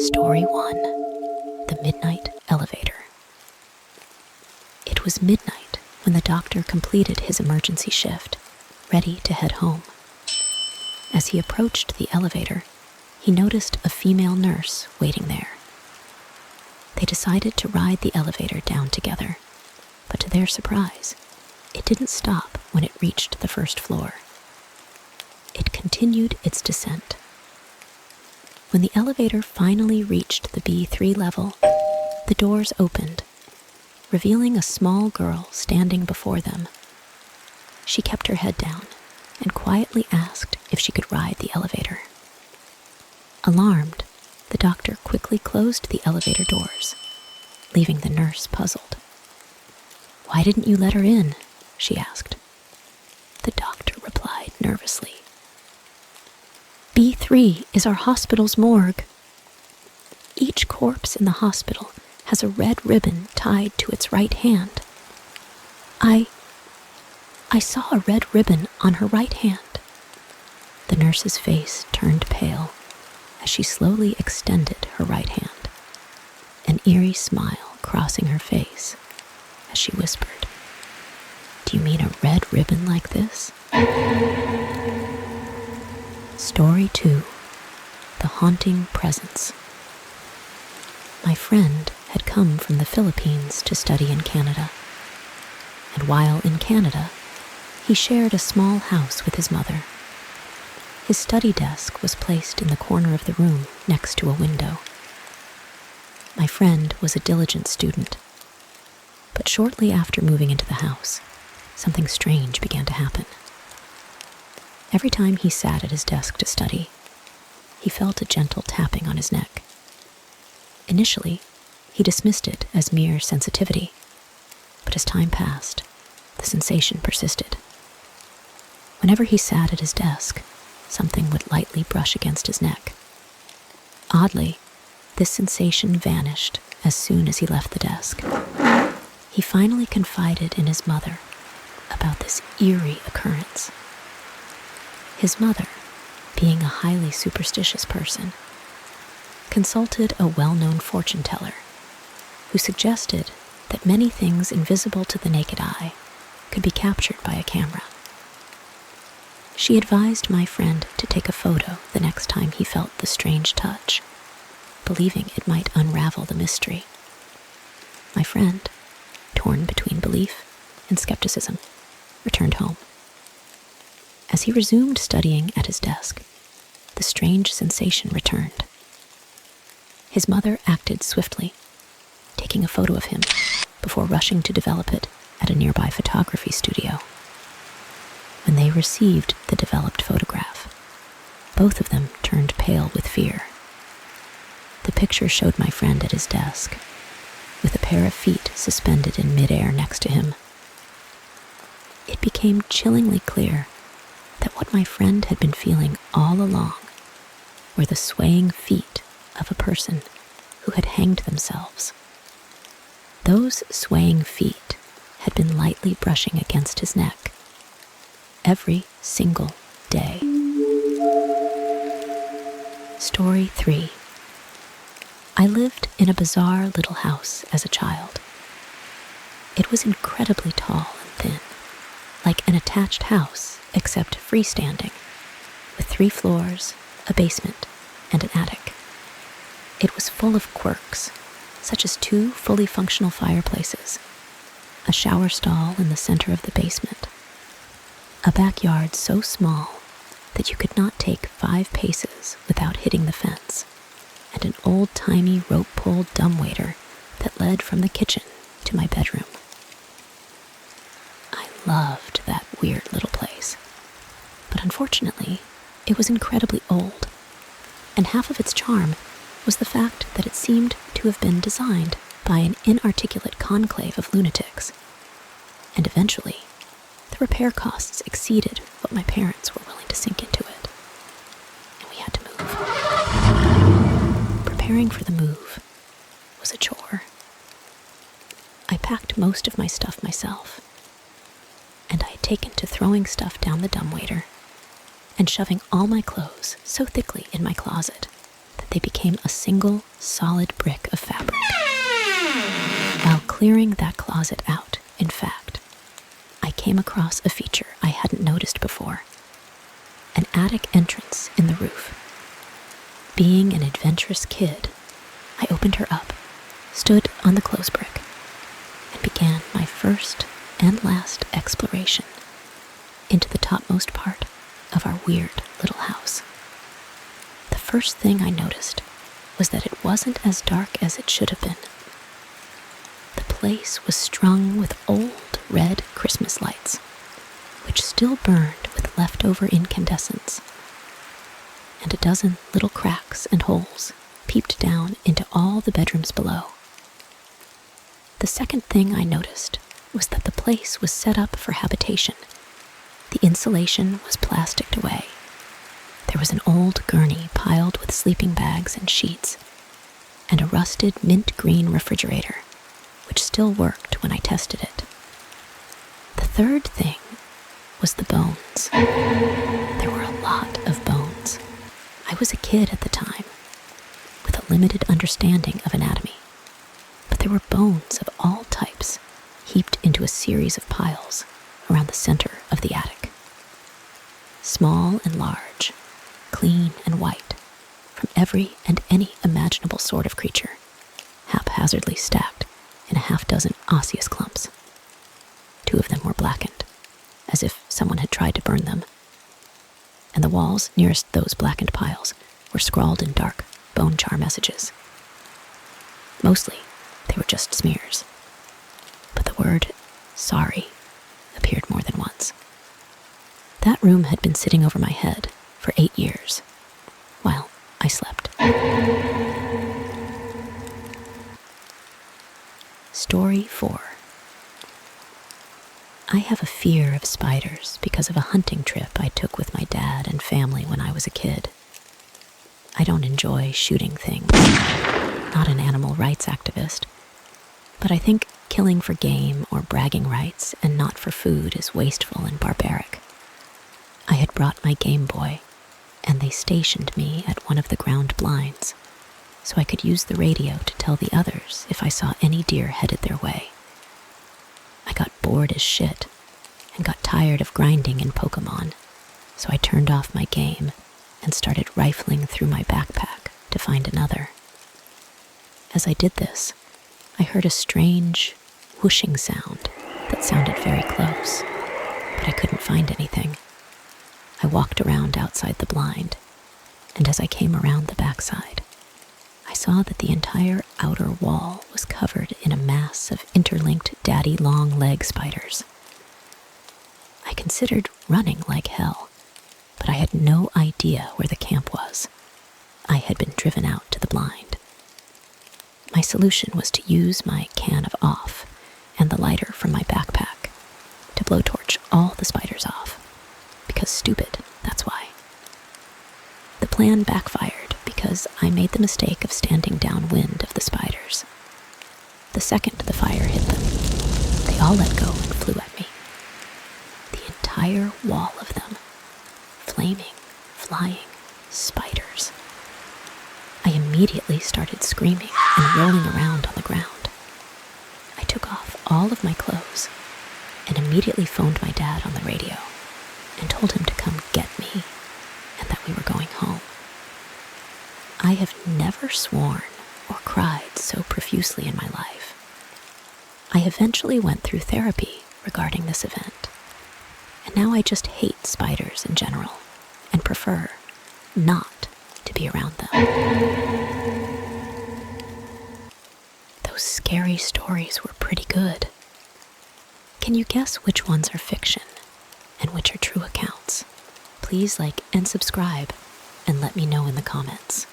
Story 1. The Midnight Elevator. It was midnight when the doctor completed his emergency shift, ready to head home. As he approached the elevator, he noticed a female nurse waiting there. They decided to ride the elevator down together, but to their surprise, it didn't stop when it reached the first floor. It continued its descent. When the elevator finally reached the B3 level, the doors opened, revealing a small girl standing before them. She kept her head down and quietly asked if she could ride the elevator. Alarmed, the doctor quickly closed the elevator doors, leaving the nurse puzzled. "Why didn't you let her in?" she asked. The doctor replied nervously. "B3 is our hospital's morgue. Each corpse in the hospital has a red ribbon tied to its right hand. I saw a red ribbon on her right hand." The nurse's face turned pale as she slowly extended her right hand, an eerie smile crossing her face as she whispered, "Do you mean a red ribbon like this?" Story 2. The Haunting Presence. My friend had come from the Philippines to study in Canada, and while in Canada, he shared a small house with his mother. His study desk was placed in the corner of the room next to a window. My friend was a diligent student, but shortly after moving into the house, something strange began to happen. Every time he sat at his desk to study, he felt a gentle tapping on his neck. Initially, he dismissed it as mere sensitivity, but as time passed, the sensation persisted. Whenever he sat at his desk, something would lightly brush against his neck. Oddly, this sensation vanished as soon as he left the desk. He finally confided in his mother about this eerie occurrence. His mother, being a highly superstitious person, consulted a well-known fortune teller who suggested that many things invisible to the naked eye could be captured by a camera. She advised my friend to take a photo the next time he felt the strange touch, believing it might unravel the mystery. My friend, torn between belief and skepticism, returned home. As he resumed studying at his desk, the strange sensation returned. His mother acted swiftly, taking a photo of him before rushing to develop it at a nearby photography studio. When they received the developed photograph, both of them turned pale with fear. The picture showed my friend at his desk, with a pair of feet suspended in midair next to him. It became chillingly clear that what my friend had been feeling all along were the swaying feet of a person who had hanged themselves. Those swaying feet had been lightly brushing against his neck every single day. Story 3. I lived in a bizarre little house as a child. It was incredibly tall and thin, like an attached house except freestanding, with 3 floors, a basement, and an attic. It was full of quirks, such as 2 fully functional fireplaces, a shower stall in the center of the basement, a backyard so small that you could not take 5 paces without hitting the fence, and an old-timey rope-pulled dumbwaiter that led from the kitchen to my bedroom. I loved that weird little place, but unfortunately, it was incredibly old, and half of its charm was the fact that it seemed to have been designed by an inarticulate conclave of lunatics, and eventually, the repair costs exceeded what my parents were willing to sink into it, and we had to move. Preparing for the move was a chore. I packed most of my stuff myself, and I had taken to throwing stuff down the dumbwaiter and shoving all my clothes so thickly in my closet that they became a single, solid brick of fabric. While clearing that closet out, in fact, I came across a feature I hadn't noticed before: an attic entrance in the roof. Being an adventurous kid, I opened her up, stood on the clothes brick, and began my first and last exploration into the topmost part of our weird little house. The first thing I noticed was that it wasn't as dark as it should have been. The place was strung with old red Christmas lights, which still burned with leftover incandescence, and a dozen little cracks and holes peeped down into all the bedrooms below. The second thing I noticed was that the place was set up for habitation. The insulation was plasticed away. There was an old gurney piled with sleeping bags and sheets, and a rusted mint green refrigerator, which still worked when I tested it. The third thing was the bones. There were a lot of bones. I was a kid at the time, with a limited understanding of anatomy, but there were bones of all types heaped into a series of piles around the center of the attic. Small and large, clean and white, from every and any imaginable sort of creature, haphazardly stacked in a half-dozen osseous clumps. 2 of them were blackened, as if someone had tried to burn them, and the walls nearest those blackened piles were scrawled in dark bone char messages. Mostly, they were just smears, but the word "sorry" appeared more than once. That room had been sitting over my head for 8 years, while I slept. Story 4. I have a fear of spiders because of a hunting trip I took with my dad and family when I was a kid. I don't enjoy shooting things, not an animal rights activist, but I think killing for game or bragging rights and not for food is wasteful and barbaric. I had brought my Game Boy, and they stationed me at one of the ground blinds, so I could use the radio to tell the others if I saw any deer headed their way. I got bored as shit and got tired of grinding in Pokemon, so I turned off my game and started rifling through my backpack to find another. As I did this, I heard a strange, whooshing sound that sounded very close, but I couldn't find anything. I walked around outside the blind, and as I came around the backside, I saw that the entire outer wall was covered in a mass of interlinked daddy long leg spiders. I considered running like hell, but I had no idea where the camp was. I had been driven out to the blind. My solution was to use my can of off and the lighter from my backpack to blowtorch all the spiders off. Because stupid, that's why. The plan backfired because I made the mistake of standing downwind of the spiders. The second the fire hit them, they all let go and flew at me. The entire wall of them, flaming, flying spiders. I immediately started screaming and rolling around on the ground. I took off all of my clothes and immediately phoned my dad on the radio and told him to come get me and that we were going home. I have never sworn or cried so profusely in my life. I eventually went through therapy regarding this event, and now I just hate spiders in general and prefer not to be around them. Those scary stories were pretty good. Can you guess which ones are fiction and which are true accounts? Please like and subscribe and let me know in the comments.